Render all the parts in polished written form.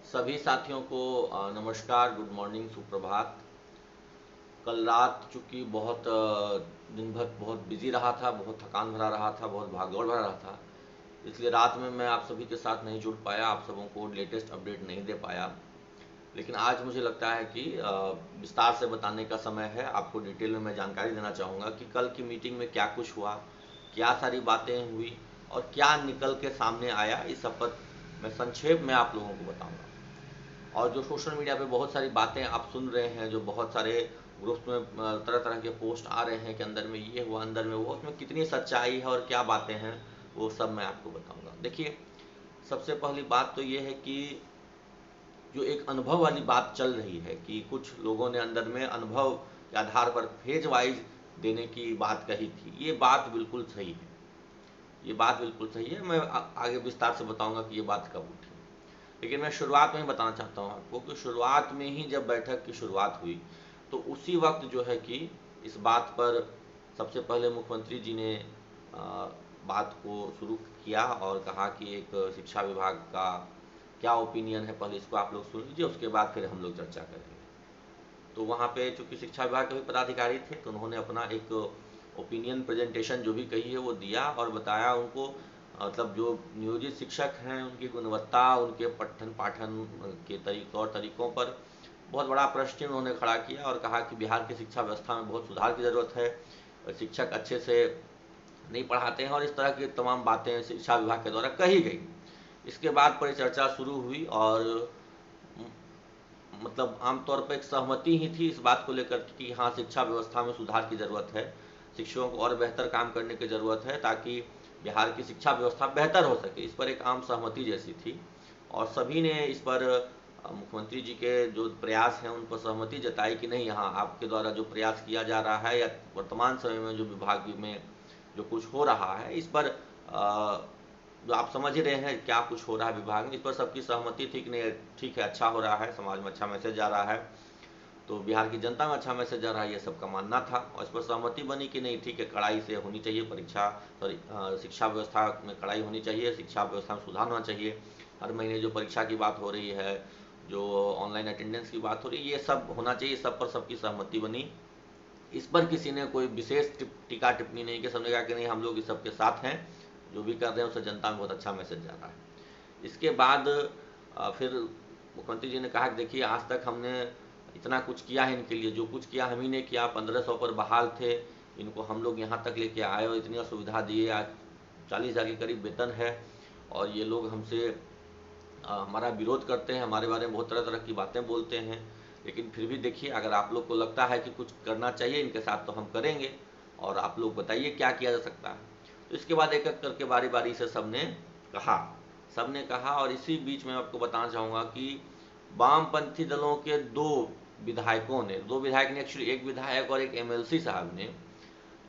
सभी साथियों को नमस्कार, गुड मॉर्निंग, सुप्रभात। कल रात चूँकि बहुत दिन भर बहुत बिजी रहा था, बहुत थकान भरा रहा था, बहुत भागदौड़ भरा रहा था, इसलिए रात में मैं आप सभी के साथ नहीं जुड़ पाया, आप सबों को लेटेस्ट अपडेट नहीं दे पाया। लेकिन आज मुझे लगता है कि विस्तार से बताने का समय है। आपको डिटेल में मैं जानकारी देना चाहूँगा कि कल की मीटिंग में क्या कुछ हुआ, क्या सारी बातें हुई और क्या निकल के सामने आया, इस सब पर मैं संक्षेप में आप लोगों को बताऊँगा। और जो सोशल मीडिया पे बहुत सारी बातें आप सुन रहे हैं, जो बहुत सारे ग्रुप्स में तरह तरह के पोस्ट आ रहे हैं कि अंदर में ये हुआ, अंदर में वो, उसमें कितनी सच्चाई है और क्या बातें हैं, वो सब मैं आपको बताऊंगा। देखिए, सबसे पहली बात तो ये है कि जो एक अनुभव वाली बात चल रही है कि कुछ लोगों ने अंदर में अनुभव के आधार पर फेज वाइज देने की बात कही थी, ये बात बिल्कुल सही है। ये बात बिल्कुल सही है। मैं आगे विस्तार से बताऊंगा कि ये बात कब उठी। लेकिन मैं शुरुआत में ही बताना चाहता हूँ आपको कि शुरुआत में ही जब बैठक की शुरुआत हुई तो उसी वक्त जो है कि इस बात पर सबसे पहले मुख्यमंत्री जी ने बात को शुरू किया और कहा कि एक शिक्षा विभाग का क्या ओपिनियन है, पहले इसको आप लोग सुन लीजिए, उसके बाद फिर हम लोग चर्चा करेंगे। तो वहाँ पे चूंकि शिक्षा विभाग के भी पदाधिकारी थे तो उन्होंने अपना एक ओपिनियन प्रेजेंटेशन जो भी कही है वो दिया और बताया उनको, मतलब जो नियोजित शिक्षक हैं उनकी गुणवत्ता, उनके पठन पाठन के तौर तरीकों पर बहुत बड़ा प्रश्न चिन्ह उन्होंने खड़ा किया और कहा कि बिहार की शिक्षा व्यवस्था में बहुत सुधार की ज़रूरत है, शिक्षक अच्छे से नहीं पढ़ाते हैं और इस तरह की तमाम बातें शिक्षा विभाग के द्वारा कही गई। इसके बाद परिचर्चा शुरू हुई और मतलब आमतौर पर एक सहमति ही थी इस बात को लेकर कि हाँ, शिक्षा व्यवस्था में सुधार की ज़रूरत है, शिक्षकों को और बेहतर काम करने की ज़रूरत है ताकि बिहार की शिक्षा व्यवस्था बेहतर हो सके। इस पर एक आम सहमति जैसी थी और सभी ने इस पर मुख्यमंत्री जी के जो प्रयास हैं उन पर सहमति जताई कि नहीं, यहाँ आपके द्वारा जो प्रयास किया जा रहा है या वर्तमान समय में जो विभाग में जो कुछ हो रहा है इस पर जो आप समझ ही रहे हैं क्या कुछ हो रहा है विभाग में, इस पर सबकी सहमति थी कि नहीं, ठीक है, अच्छा हो रहा है, समाज में अच्छा मैसेज जा रहा है, तो बिहार की जनता में अच्छा मैसेज जा रहा है, ये सबका मानना था। और इस पर सहमति बनी कि नहीं, ठीक है, कड़ाई से होनी चाहिए परीक्षा, सॉरी शिक्षा व्यवस्था में कड़ाई होनी चाहिए, शिक्षा व्यवस्था में सुधार होना चाहिए। हर महीने जो परीक्षा की बात हो रही है, जो ऑनलाइन अटेंडेंस की बात हो रही है, ये सब होना चाहिए, सब पर सबकी सहमति बनी। इस पर किसी ने कोई विशेष टीका टिप्पणी नहीं की, सबने कहा कि नहीं, हम लोग इस सबके साथ हैं, जो भी कर रहे हैं उससे जनता में बहुत अच्छा मैसेज जा रहा है। इसके बाद फिर मुख्यमंत्री जी ने कहा कि देखिए, आज तक हमने इतना कुछ किया है इनके लिए, जो कुछ किया हम ही ने किया, 1500 पर बहाल थे, इनको हम लोग यहाँ तक लेके आए और इतनी सुविधा दिए, आज 40,000 के करीब वेतन है और ये लोग हमसे हमारा विरोध करते हैं, हमारे बारे में बहुत तरह तरह की बातें बोलते हैं, लेकिन फिर भी देखिए, अगर आप लोग को लगता है कि कुछ करना चाहिए इनके साथ तो हम करेंगे और आप लोग बताइए क्या किया जा सकता है। तो इसके बाद एक एक करके बारी बारी से कहा सबने कहा और इसी बीच में आपको बताना चाहूँगा कि वामपंथी दलों के दो विधायक ने, एक्चुअली एक विधायक और एक एमएलसी साहब ने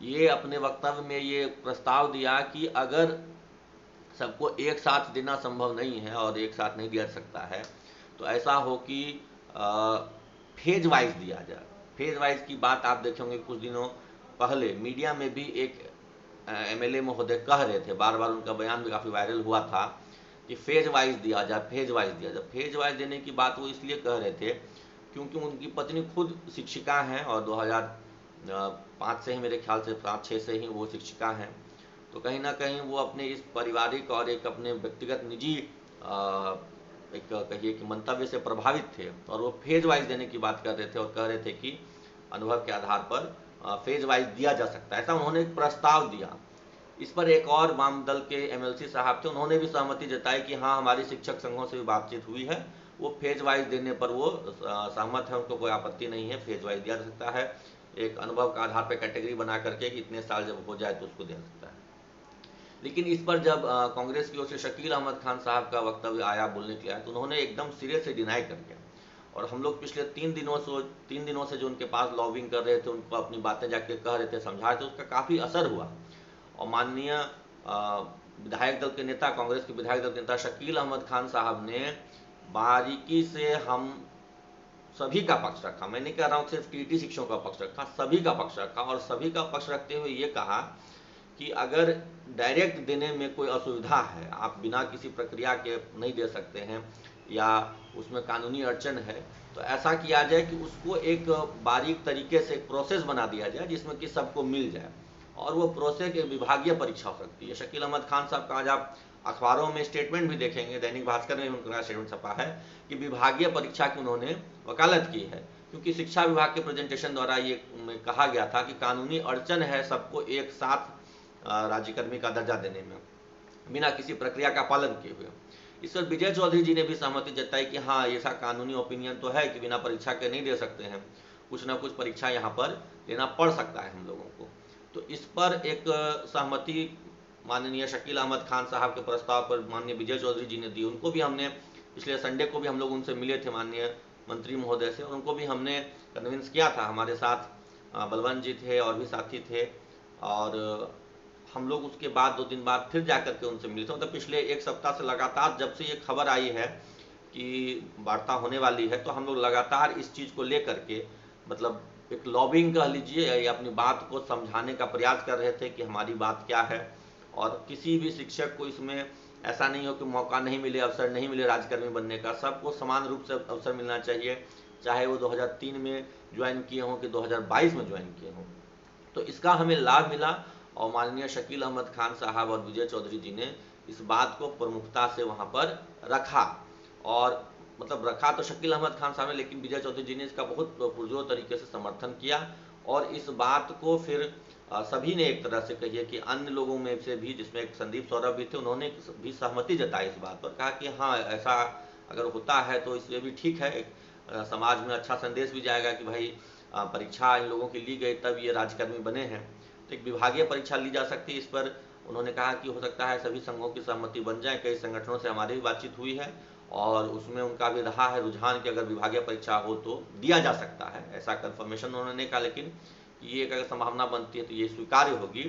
ये अपने वक्तव्य में ये प्रस्ताव दिया कि अगर सबको एक साथ देना संभव नहीं है और एक साथ नहीं दिया जा सकता है तो ऐसा हो कि फेज वाइज दिया जाए। फेज वाइज की बात आप देखेंगे कुछ दिनों पहले मीडिया में भी एक एमएलए महोदय कह रहे थे, बार बार उनका बयान भी काफ़ी वायरल हुआ था कि फेज वाइज दिया जाए, फेज वाइज दिया जाए। फेज वाइज देने की बात वो इसलिए कह रहे थे क्योंकि उनकी पत्नी खुद शिक्षिका हैं और 2005 से ही, मेरे ख्याल से 5-6 से ही वो शिक्षिका हैं, तो कहीं ना कहीं वो अपने इस पारिवारिक और एक अपने व्यक्तिगत निजी एक कहिए कि मंतव्य से प्रभावित थे और वो फेज वाइज देने की बात कर रहे थे और कह रहे थे कि अनुभव के आधार पर फेज वाइज दिया जा सकता है, ऐसा उन्होंने एक प्रस्ताव दिया। इस पर एक और वाम दल के एमएलसी साहब थे, उन्होंने भी सहमति जताई कि हाँ, हमारी शिक्षक संघों से भी बातचीत हुई है, वो फेज वाइज देने पर वो सहमत है, उनको कोई आपत्ति नहीं है, फेज वाइज दिया जा सकता है, एक अनुभव का आधार पर कैटेगरी बना करके कि इतने साल जब हो जाए तो उसको दिया सकता है। लेकिन इस पर जब कांग्रेस की ओर से शकील अहमद खान साहब का वक्तव्य आया, बोलने के लिए आया, तो उन्होंने एकदम सिरे से डिनाई कर दिया और हम लोग पिछले 3 दिनों से जो उनके पास लॉबिंग कर रहे थे, उनको अपनी बातें जाके कह रहे थे, समझा रहे थे, उसका काफ़ी असर हुआ और माननीय विधायक दल के नेता, कांग्रेस के विधायक दल के नेता शकील अहमद खान साहब ने बारीकी से हम सभी का पक्ष रखा। मैं नहीं कह रहा हूँ सिर्फ टीटी शिक्षकों का पक्ष रखा, सभी का पक्ष रखा और सभी का पक्ष रखते हुए ये कहा कि अगर डायरेक्ट देने में कोई असुविधा है, आप बिना किसी प्रक्रिया के नहीं दे सकते हैं, या उसमें कानूनी अड़चन है, तो ऐसा किया जाए कि उसको एक बारीक तरीके से एक प्रोसेस बना दिया जाए जिसमें कि सबको मिल जाए, और वो प्रोसेस एक विभागीय परीक्षा हो सकती है। शकील अहमद खान साहब का आज आप अखबारों में स्टेटमेंट भी देखेंगे, दैनिक भास्कर में उनका स्टेटमेंट छपा है कि विभागीय परीक्षा की उन्होंने वकालत की है, क्योंकि शिक्षा विभाग के प्रेजेंटेशन द्वारा ये कहा गया था कि कानूनी अड़चन है सबको एक साथ राज्यकर्मी का दर्जा देने में बिना किसी प्रक्रिया का पालन किए हुए। इस पर विजय चौधरी जी ने भी सहमति जताई कि हाँ, ऐसा कानूनी ओपिनियन तो है कि बिना परीक्षा के नहीं दे सकते हैं, कुछ ना कुछ परीक्षा यहाँ पर लेना पड़ सकता है हम लोगों को। तो इस पर एक सहमति माननीय शकील अहमद खान साहब के प्रस्ताव पर माननीय विजय चौधरी जी ने दी। उनको भी हमने पिछले संडे को भी हम लोग उनसे मिले थे, माननीय मंत्री महोदय से, और उनको भी हमने कन्विंस किया था। हमारे साथ बलवंत जी थे और भी साथी थे, और हम लोग उसके बाद 2 दिन बाद फिर जाकर के उनसे मिले थे। मतलब पिछले 1 सप्ताह से लगातार जब से ये खबर आई है कि वार्ता होने वाली है, तो हम लोग लगातार इस चीज़ को लेकर के मतलब एक लॉबिंग कह लीजिए या अपनी बात को समझाने का प्रयास कर रहे थे कि हमारी बात क्या है, और किसी भी शिक्षक को इसमें ऐसा नहीं हो कि मौका नहीं मिले, अवसर नहीं मिले राज्यकर्मी बनने का। सबको समान रूप से अवसर मिलना चाहिए, चाहे वो 2003 में ज्वाइन किए हों कि 2022 में ज्वाइन किए हों। तो इसका हमें लाभ मिला, और माननीय शकील अहमद खान साहब और विजय चौधरी जी ने इस बात को प्रमुखता से वहाँ पर रखा। और मतलब रखा तो शकील अहमद खान साहब ने, लेकिन विजय चौधरी जी ने इसका बहुत पुरजोर तरीके से समर्थन किया, और इस बात को फिर सभी ने एक तरह से कहिए कि अन्य लोगों में से भी, जिसमें एक संदीप सौरभ भी थे, उन्होंने भी सहमति जताई इस बात पर, कहा कि हाँ, ऐसा अगर होता है तो इसलिए भी ठीक है, एक समाज में अच्छा संदेश भी जाएगा कि भाई परीक्षा इन लोगों की ली गई तब ये राज्यकर्मी बने हैं। तो एक विभागीय परीक्षा ली जा सकती है। इस पर उन्होंने कहा कि हो सकता है सभी संघों की सहमति बन जाए। कई संगठनों से हमारी भी बातचीत हुई है, और उसमें उनका भी रहा है रुझान कि अगर विभागीय परीक्षा हो तो दिया जा सकता है, ऐसा कंफर्मेशन उन्होंने कहा। लेकिन ये एक अगर संभावना बनती है तो ये स्वीकार्य होगी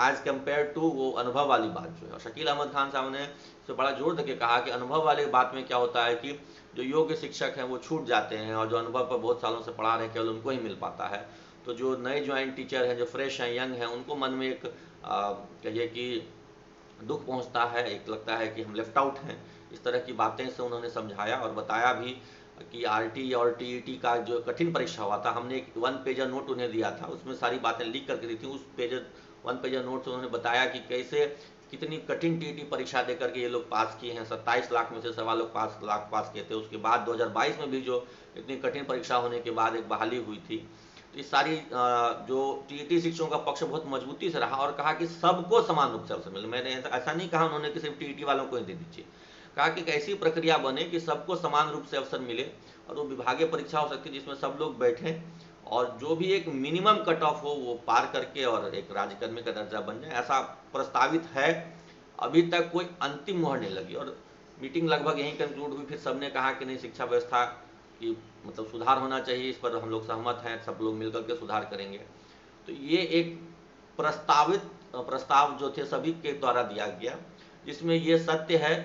एज कम्पेयर टू वो अनुभव वाली बात जो है। और शकील अहमद खान साहब ने इस बड़ा जोर देके कहा कि अनुभव वाली बात में क्या होता है कि जो योग्य शिक्षक हैं वो छूट जाते हैं, और जो अनुभव पर बहुत सालों से पढ़ा रहे हैं केवल उनको ही मिल पाता है। तो जो नए ज्वाइन टीचर हैं, जो फ्रेश हैं, यंग हैं, उनको मन में एक कहिए कि दुख पहुंचता है, एक लगता है कि हम लेफ्ट आउट हैं। इस तरह की बातें से उन्होंने समझाया और बताया भी कि आरटी और टीईटी का जो कठिन परीक्षा हुआ था, हमने एक 1 पेजर नोट उन्हें दिया था, उसमें सारी बातें लिख करके दी थी। उस 1 पेजर नोट से उन्होंने बताया कि कैसे कितनी कठिन टीईटी परीक्षा देकर के ये लोग पास किए हैं। 27 लाख में से 1.25 लाख पास किए थे। उसके बाद 2022 में भी जो इतनी कठिन परीक्षा होने के बाद एक बहाली हुई थी। तो ये सारी जो टीईटी शिक्षकों का पक्ष बहुत मजबूती से रहा, और कहा कि सबको समान रूप से अवसर मिले। मैंने ऐसा नहीं कहा उन्होंने कि सिर्फ टीईटी वालों को ही दे दीजिए, कहा कि ऐसी प्रक्रिया बने कि सबको समान रूप से अवसर मिले, और वो विभागीय परीक्षा हो सकती है जिसमें सब लोग बैठें, और जो भी एक मिनिमम कट ऑफ हो वो पार करके और एक राज्यकर्मी का दर्जा बन जाए। ऐसा प्रस्तावित है। अभी तक कोई अंतिम मुहर नहीं लगी, और मीटिंग लगभग यहीं कंक्लूड हुई। फिर सबने कहा कि नहीं, शिक्षा व्यवस्था की मतलब सुधार होना चाहिए, इस पर हम लोग सहमत हैं, सब लोग मिलकर के सुधार करेंगे। तो ये एक प्रस्ताव जो थे सभी के द्वारा दिया गया, जिसमें ये सत्य है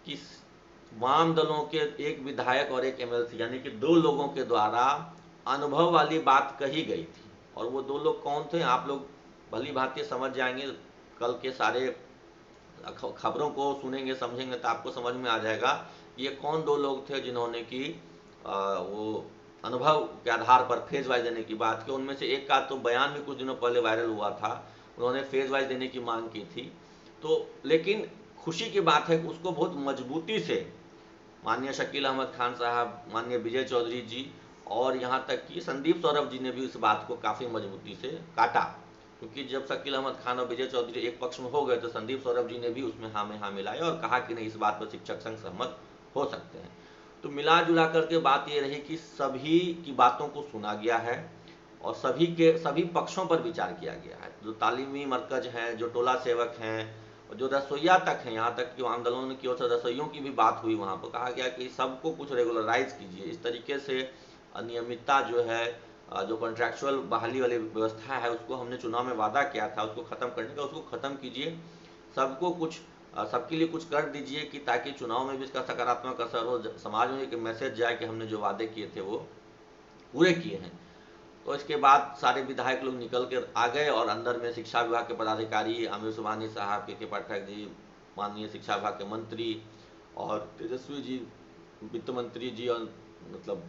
कि वाम दलों के एक विधायक और एक एमएलसी, यानी कि 2 लोगों के द्वारा अनुभव वाली बात कही गई थी। और वो 2 लोग कौन थे, आप लोग भली भांति समझ जाएंगे। कल के सारे खबरों को सुनेंगे, समझेंगे तो आपको समझ में आ जाएगा ये कौन 2 लोग थे जिन्होंने कि वो अनुभव के आधार पर फेज वाइज देने की बात की। उनमें से एक का तो बयान भी कुछ दिनों पहले वायरल हुआ था, उन्होंने फेज वाइज देने की मांग की थी। तो लेकिन खुशी की बात है कि उसको बहुत मजबूती से माननीय शकील अहमद खान साहब, माननीय विजय चौधरी जी, और यहाँ तक कि संदीप सौरभ जी ने भी इस बात को काफ़ी मजबूती से काटा। क्योंकि जब शकील अहमद खान और विजय चौधरी एक पक्ष में हो गए तो संदीप सौरभ जी ने भी उसमें हाँ में हाँ मिलाया और कहा कि नहीं, इस बात पर शिक्षक संघ सहमत हो सकते हैं। तो मिला जुला करके बात ये रही कि सभी की बातों को सुना गया है, और सभी पक्षों पर विचार किया गया है। जो तालीमी मरकज हैं, जो टोला सेवक हैं, और जो रसोईया तक हैं, यहाँ तक कि आंदोलन की ओर से रसोइयों की भी बात हुई। वहाँ पर कहा गया कि सबको कुछ रेगुलराइज कीजिए, इस तरीके से अनियमितता जो है, जो कॉन्ट्रैक्चुअल बहाली वाली व्यवस्था है, उसको हमने चुनाव में वादा किया था उसको खत्म करने का, उसको खत्म कीजिए। सबको कुछ सबके लिए कुछ कर दीजिए कि ताकि चुनाव में भी इसका सकारात्मक असर हो, समाज में एक मैसेज जाए कि हमने जो वादे किए थे वो पूरे किए हैं। तो इसके बाद सारे विधायक लोग निकल कर आ गए, और अंदर में शिक्षा विभाग के पदाधिकारी आमिर सुबहानी साहब, के पाठक जी, माननीय शिक्षा विभाग के मंत्री, और तेजस्वी जी, वित्त मंत्री जी और मतलब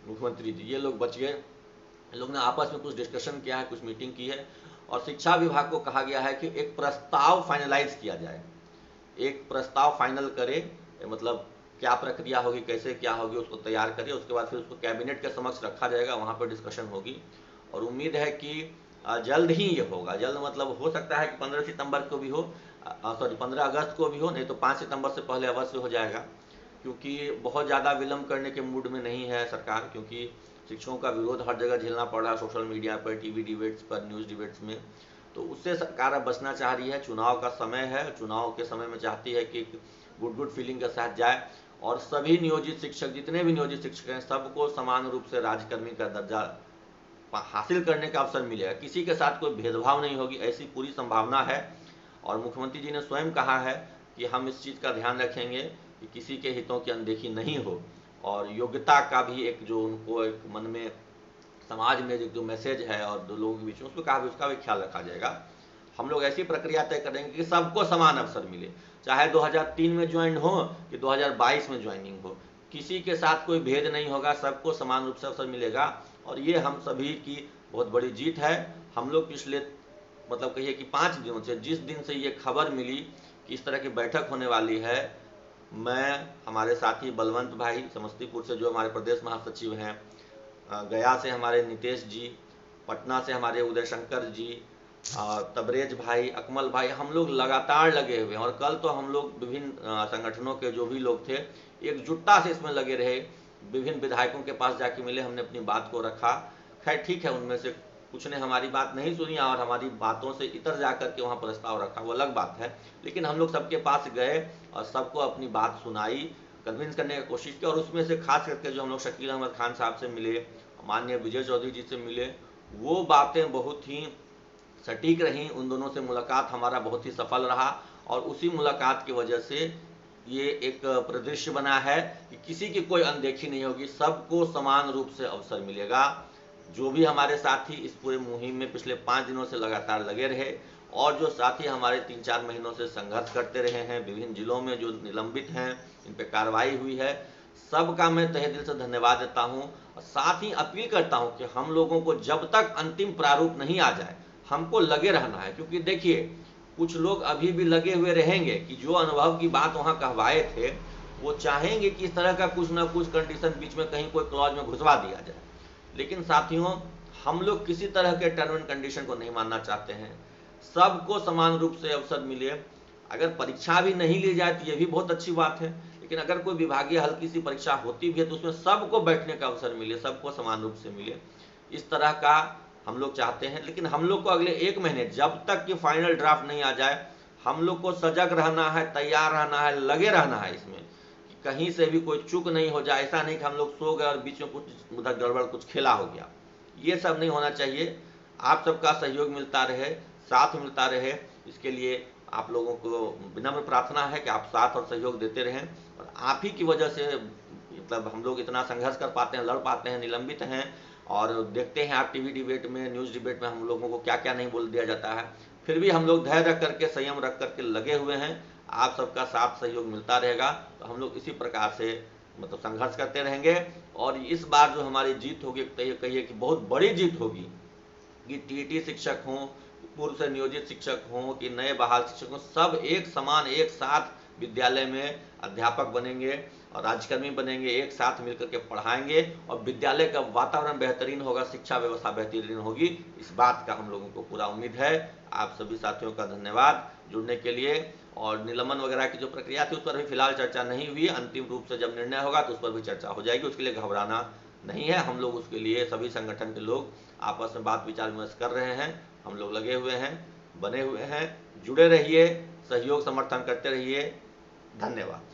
मुख्यमंत्री जी, ये लोग बच गए। इन लोग ने आपस में कुछ डिस्कशन किया है, कुछ मीटिंग की है और शिक्षा विभाग को कहा गया है कि एक प्रस्ताव फाइनलाइज किया जाए, एक प्रस्ताव फाइनल करे, मतलब क्या प्रक्रिया होगी, कैसे क्या होगी, उसको तैयार करिए। उसके बाद फिर उसको कैबिनेट के समक्ष रखा जाएगा, वहाँ पर डिस्कशन होगी और उम्मीद है कि जल्द ही ये होगा। जल्द मतलब हो सकता है कि 15 सितंबर को भी हो, सॉरी 15 अगस्त को भी हो, नहीं तो 5 सितंबर से पहले अवश्य हो जाएगा, क्योंकि बहुत ज़्यादा विलम्ब करने के मूड में नहीं है सरकार, क्योंकि शिक्षकों का विरोध हर जगह झेलना पड़ रहा है, सोशल मीडिया पर, टीवी डिबेट्स पर, न्यूज़ डिबेट्स में। तो उससे सरकार अब बचना चाह रही है। चुनाव का समय है, चुनाव के समय में चाहती है कि गुड फीलिंग के साथ जाए और सभी नियोजित शिक्षक, जितने भी नियोजित शिक्षक हैं, सबको समान रूप से राज्यकर्मी का दर्जा हासिल करने का अवसर मिलेगा। किसी के साथ कोई भेदभाव नहीं होगी, ऐसी पूरी संभावना है। और मुख्यमंत्री जी ने स्वयं कहा है कि हम इस चीज़ का ध्यान रखेंगे कि किसी के हितों की अनदेखी नहीं हो और योग्यता का भी एक जो उनको एक मन में समाज में जो मैसेज है और दो लोगों के बीच में उसमें कहा भी, उसका भी ख्याल रखा जाएगा। हम लोग ऐसी प्रक्रिया तय करेंगे कि सबको समान अवसर मिले, चाहे 2003 में ज्वाइन हो कि 2022 में ज्वाइनिंग हो, किसी के साथ कोई भेद नहीं होगा, सबको समान रूप से अवसर मिलेगा। और ये हम सभी की बहुत बड़ी जीत है। हम लोग पिछले मतलब कहिए कि 5 दिनों से, जिस दिन से ये खबर मिली कि इस तरह की बैठक होने वाली है, मैं, हमारे साथी बलवंत भाई समस्तीपुर से जो हमारे प्रदेश महासचिव हैं, गया से हमारे नितेश जी, पटना से हमारे उदय शंकर जी, तबरेज भाई, अकमल भाई, हम लोग लगातार लगे हुए हैं। और कल तो हम लोग विभिन्न संगठनों के जो भी लोग थे एकजुटता से इसमें लगे रहे, विभिन्न विधायकों के पास जाके मिले, हमने अपनी बात को रखा। खैर ठीक है, उनमें से कुछ ने हमारी बात नहीं सुनी और हमारी बातों से इतर जाकर के वहाँ प्रस्ताव रखा, वो अलग बात है। लेकिन हम लोग सबके पास गए और सबको अपनी बात सुनाई, कन्विंस करने की कोशिश की। और उसमें से खास करके जो हम लोग शकील अहमद खान साहब से मिले, माननीय विजय चौधरी जी से मिले, वो बातें बहुत ही सटीक रहीं। उन दोनों से मुलाकात हमारा बहुत ही सफल रहा और उसी मुलाकात की वजह से ये एक परिदृश्य बना है कि किसी की कोई अनदेखी नहीं होगी, सबको समान रूप से अवसर मिलेगा। जो भी हमारे साथी इस पूरे मुहिम में पिछले 5 दिनों से लगातार लगे रहे और जो साथी हमारे 3-4 महीनों से संघर्ष करते रहे हैं, विभिन्न जिलों में जो निलंबित हैं, इन पर कार्रवाई हुई है, सबका मैं तहे दिल से धन्यवाद देता हूं। और साथ ही अपील करता हूं कि हम लोगों को जब तक अंतिम प्रारूप नहीं आ जाए, हमको लगे रहना है। क्योंकि देखिए, कुछ लोग अभी भी लगे हुए रहेंगे कि जो अनुभव की बात वहां कहवाए थे, वो चाहेंगे कि इस तरह का कुछ ना कुछ कंडीशन बीच में कहीं कोई क्लॉज में घुसवा दिया जाए। लेकिन साथियों, हम लोग किसी तरह के टर्म एंड कंडीशन को नहीं मानना चाहते हैं। सबको समान रूप से अवसर मिले। अगर परीक्षा भी नहीं ली जाए तो ये भी बहुत अच्छी बात है, लेकिन अगर कोई विभागीय हल्की सी परीक्षा होती भी है तो उसमें सबको बैठने का अवसर मिले, सबको समान रूप से मिले, इस तरह का हम लोग चाहते हैं। लेकिन हम लोग को अगले 1 महीने, जब तक कि फाइनल ड्राफ्ट नहीं आ जाए, हम लोग को सजग रहना है, तैयार रहना है, लगे रहना है इसमें कि कहीं से भी कोई चूक नहीं हो जाए। ऐसा नहीं कि हम लोग सो गए और बीच में कुछ उधर गड़बड़, कुछ खेला हो गया, ये सब नहीं होना चाहिए। आप सबका सहयोग मिलता रहे, साथ मिलता रहे, इसके लिए आप लोगों को विनम्र प्रार्थना है कि आप साथ और सहयोग देते रहें। और आप ही की वजह से मतलब हम लोग इतना संघर्ष कर पाते हैं, लड़ पाते हैं, निलंबित हैं। और देखते हैं आप टीवी डिबेट में, न्यूज़ डिबेट में हम लोगों को क्या क्या नहीं बोल दिया जाता है, फिर भी हम लोग धैर्य रख करके, संयम रख करके लगे हुए हैं। आप सबका साथ सहयोग मिलता रहेगा तो हम लोग इसी प्रकार से मतलब संघर्ष करते रहेंगे। और इस बार जो हमारी जीत होगी, कहिए कि बहुत बड़ी जीत होगी, कि टीटी शिक्षक हों, पूर्व से नियोजित शिक्षक हों कि नए बहाल शिक्षक हों, सब एक समान, एक साथ विद्यालय में अध्यापक बनेंगे और राज्यकर्मी बनेंगे, एक साथ मिलकर के पढ़ाएंगे और विद्यालय का वातावरण बेहतरीन होगा, शिक्षा व्यवस्था बेहतरीन होगी। इस बात का हम लोगों को पूरा उम्मीद है। आप सभी साथियों का धन्यवाद जुड़ने के लिए। और निलंबन वगैरह की जो प्रक्रिया थी उस पर भी फिलहाल चर्चा नहीं हुई। अंतिम रूप से जब निर्णय होगा तो उस पर भी चर्चा हो जाएगी, उसके लिए घबराना नहीं है। हम लोग उसके लिए, सभी संगठन के लोग आपस में बात विचार विमर्श कर रहे हैं, हम लोग लगे हुए हैं, बने हुए हैं। जुड़े रहिए, सहयोग समर्थन करते रहिए। धन्यवाद।